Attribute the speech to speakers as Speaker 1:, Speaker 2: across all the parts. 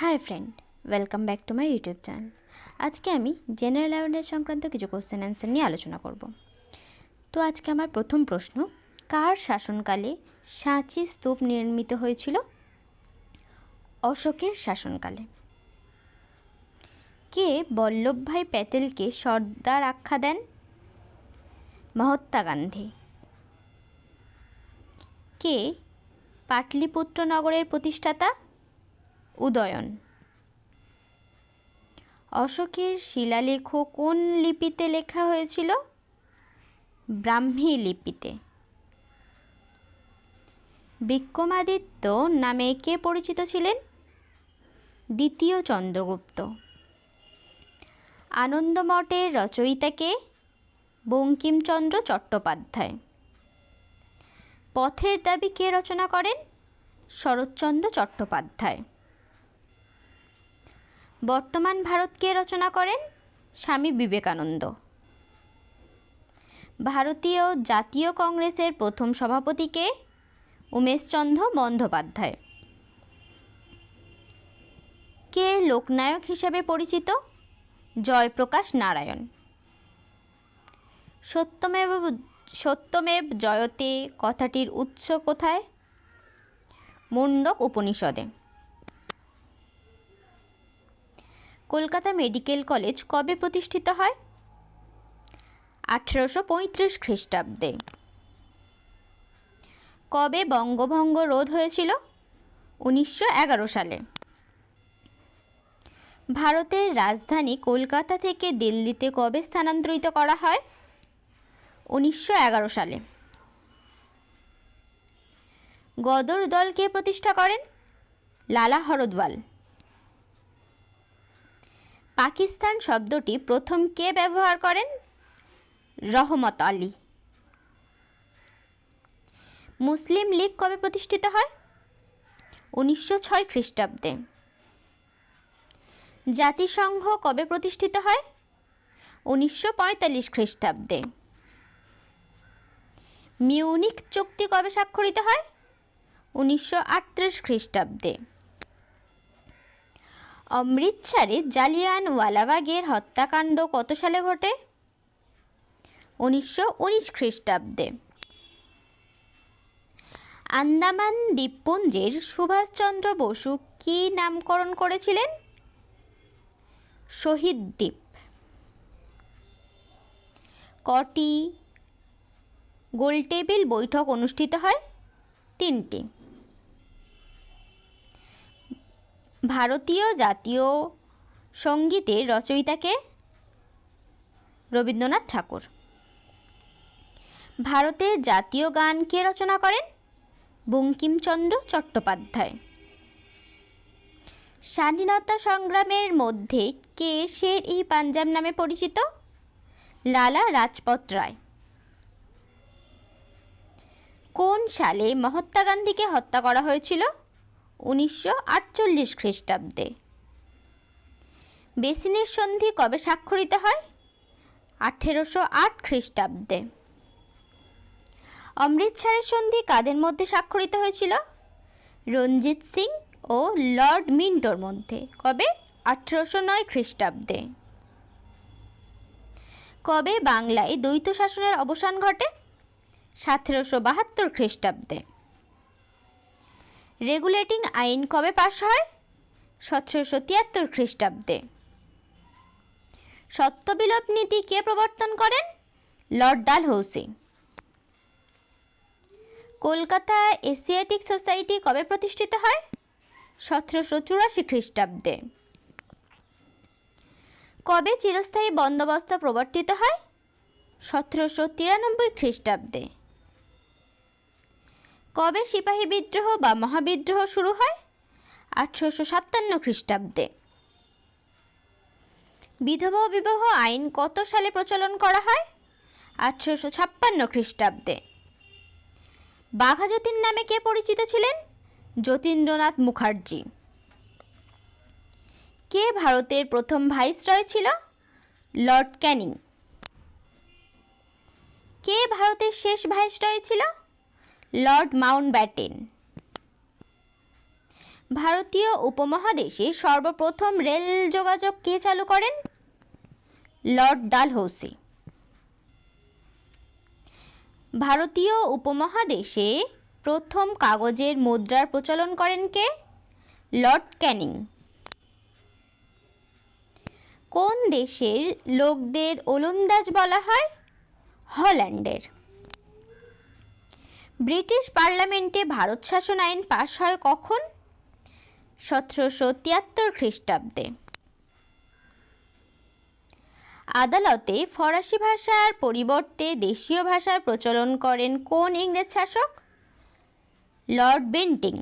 Speaker 1: Hi friend, welcome back to my YouTube channel. আজকে আমি general awareness সংক্রান্ত কিছু কোশ্চেন অ্যান্সার নিয়ে আলোচনা করব। তো আজকে আমার প্রথম প্রশ্ন, কার শাসনকালে সাঁচি স্তূপ নির্মিত হয়েছিল? অশোকের শাসনকালে। কে বল্লভভাই প্যাটেলকে সর্দার আখ্যা দেন? মহাত্মা গান্ধী। কে পাটলিপুত্র নগরের প্রতিষ্ঠাতা? উদয়ন। অশোকের শিলালেখ কোন লিপিতে লেখা হয়েছিল? ব্রাহ্মী লিপিতে। বিক্রমাদিত্য নামে কে পরিচিত ছিলেন? দ্বিতীয় চন্দ্রগুপ্ত। আনন্দমঠের রচয়িতা কে? বঙ্কিমচন্দ্র চট্টোপাধ্যায়। পথের দাবি কে রচনা করেন? শরৎচন্দ্র চট্টোপাধ্যায়। বর্তমান ভারত কে রচনা করেন? স্বামী বিবেকানন্দ। ভারতীয় জাতীয় কংগ্রেসের প্রথম সভাপতি কে? উমেশচন্দ্র বন্দ্যোপাধ্যায়। কে লোকনায়ক হিসেবে পরিচিত? জয়প্রকাশ নারায়ণ। সত্যমেব জয়তে কথাটির উৎস কোথায়? মুণ্ডক উপনিষদে। কলকাতা মেডিকেল কলেজ কবে প্রতিষ্ঠিত হয়? 1835 খ্রিস্টাব্দে। কবে বঙ্গভঙ্গ রোধ হয়েছিল? 1911 সালে। ভারতের রাজধানী কলকাতা থেকে দিল্লিতে কবে স্থানান্তরিত করা হয়? 1911 সালে। গদর দল কে প্রতিষ্ঠা করেন? লালা হরদওয়াল। পাকিস্তান শব্দটি প্রথম কে ব্যবহার করেন? রহমত আলী। মুসলিম লীগ কবে প্রতিষ্ঠিত হয়? 1906 খ্রিস্টাব্দে। জাতিসংঘ কবে প্রতিষ্ঠিত হয়? 1945 খ্রিস্টাব্দে। মিউনিখ চুক্তি কবে স্বাক্ষরিত হয়? 1938 খ্রিস্টাব্দে। অমৃতসরে জালিয়ানওয়ালাবাগের হত্যাকাণ্ড কত সালে ঘটে? 1919 খ্রিস্টাব্দে। আন্দামান দ্বীপপুঞ্জের সুভাষচন্দ্র বসু কী নামকরণ করেছিলেন? শহীদ দ্বীপ। কটি গোলটেবিল বৈঠক অনুষ্ঠিত হয়? 3টি। ভারতীয় জাতীয় সঙ্গীতের রচয়িতা কে? রবীন্দ্রনাথ ঠাকুর। ভারতের জাতীয় গান কে রচনা করেন? বঙ্কিমচন্দ্র চট্টোপাধ্যায়। স্বাধীনতা সংগ্রামের মধ্যে কে শের-ই-পাঞ্জাব নামে পরিচিত? লালা লাজপত রায়। কোন সালে মহাত্মা গান্ধীকে হত্যা করা হয়েছিল? 1948 খ্রিস্টাব্দে। বেসিনের সন্ধি কবে স্বাক্ষরিত হয়? 1808 খ্রিস্টাব্দে। অমৃতসরের সন্ধি কাদের মধ্যে স্বাক্ষরিত হয়েছিল? রঞ্জিত সিং ও লর্ড মিন্টোর মধ্যে। কবে? 1809 খ্রিস্টাব্দে। কবে বাংলায় দ্বৈত শাসনের অবসান ঘটে? 1772 খ্রিস্টাব্দে। রেগুলেটিং আইন কবে পাশ হয়? 1773 খ্রিস্টাব্দে। সত্যবিলোপ নীতি কে প্রবর্তন করেন? Lord Dalhousie. Kolkata Asiatic society কবে প্রতিষ্ঠিত হয়? 1784 খ্রিস্টাব্দে। কবে চিরস্থায়ী বন্দোবস্ত প্রবর্তিত হয়? 1793 খ্রিস্টাব্দে। কবে সিপাহী বিদ্রোহ বা মহাবিদ্রোহ শুরু হয়? 1857 খ্রিস্টাব্দে। বিধবা বিবাহ আইন কত সালে প্রচলন করা হয়? 1856 খ্রিস্টাব্দে। বাঘা যতীন নামে কে পরিচিত ছিলেন? যতীন্দ্রনাথ মুখার্জি। কে ভারতের প্রথম ভাইসরয় ছিল? লর্ড ক্যানিং। কে ভারতের শেষ ভাইসরয় ছিল? Lord Mountbatten. ভারতীয় উপমহাদেশে সর্বপ্রথম রেল যোগাযোগ কে চালু করেন? লর্ড ডালহৌসি। ভারতীয় উপমহাদেশে প্রথম কাগজের মুদ্রার প্রচলন করেন কে? লর্ড ক্যানিং। কোন দেশের লোকদের ওলন্দাজ বলা হয়? হল্যান্ডের। ব্রিটিশ পার্লামেন্টে ভারত শাসন আইন পাশ হয় কখন? 1773 খ্রিস্টাব্দে। আদালতে ফরাসি ভাষার পরিবর্তে দেশীয় ভাষার প্রচলন করেন কোন ইংরেজ শাসক? Lord Bentinck.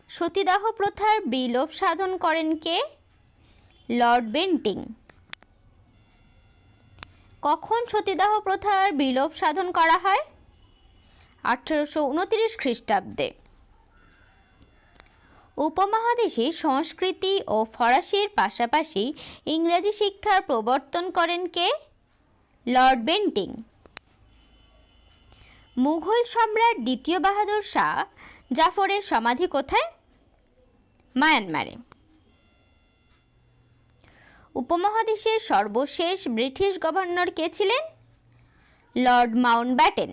Speaker 1: সতীদাহ প্রথার বিলোপ সাধন করেন কে? Lord Bentinck. কখন সতীদাহ প্রথার বিলোপ সাধন করা হয়? 1829 খ্রিস্টাব্দে। উপমহাদেশে সংস্কৃতি ও ফরাসির পাশাপাশি ইংরেজি শিক্ষার প্রবর্তন করেন কে? Lord Bentinck. মুঘল সম্রাট দ্বিতীয় বাহাদুর শাহ জাফরের সমাধি কোথায়? মায়ানমারে। উপমহাদেশের সর্বশেষ ব্রিটিশ গভর্নর কে ছিলেন? Lord Mountbatten.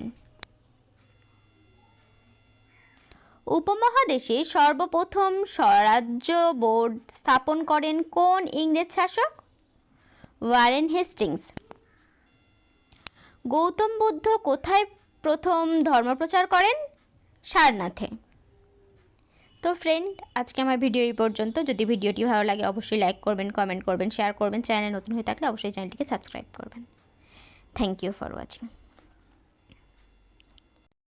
Speaker 1: উপমহাদেশে সর্বপ্রথম স্বরাজ্য বোর্ড স্থাপন করেন কোন ইংরেজ শাসক? Warren Hastings. গৌতম বুদ্ধ কোথায় প্রথম ধর্মপ্রচার করেন? সারনাথে। তো ফ্রেন্ড, আজকে আমার ভিডিও এই পর্যন্ত। যদি ভিডিওটি ভালো লাগে অবশ্যই লাইক করবেন, কমেন্ট করবেন, শেয়ার করবেন। চ্যানেলে নতুন হয়ে থাকলে অবশ্যই চ্যানেলটিকে সাবস্ক্রাইব করবেন। Thank you for watching.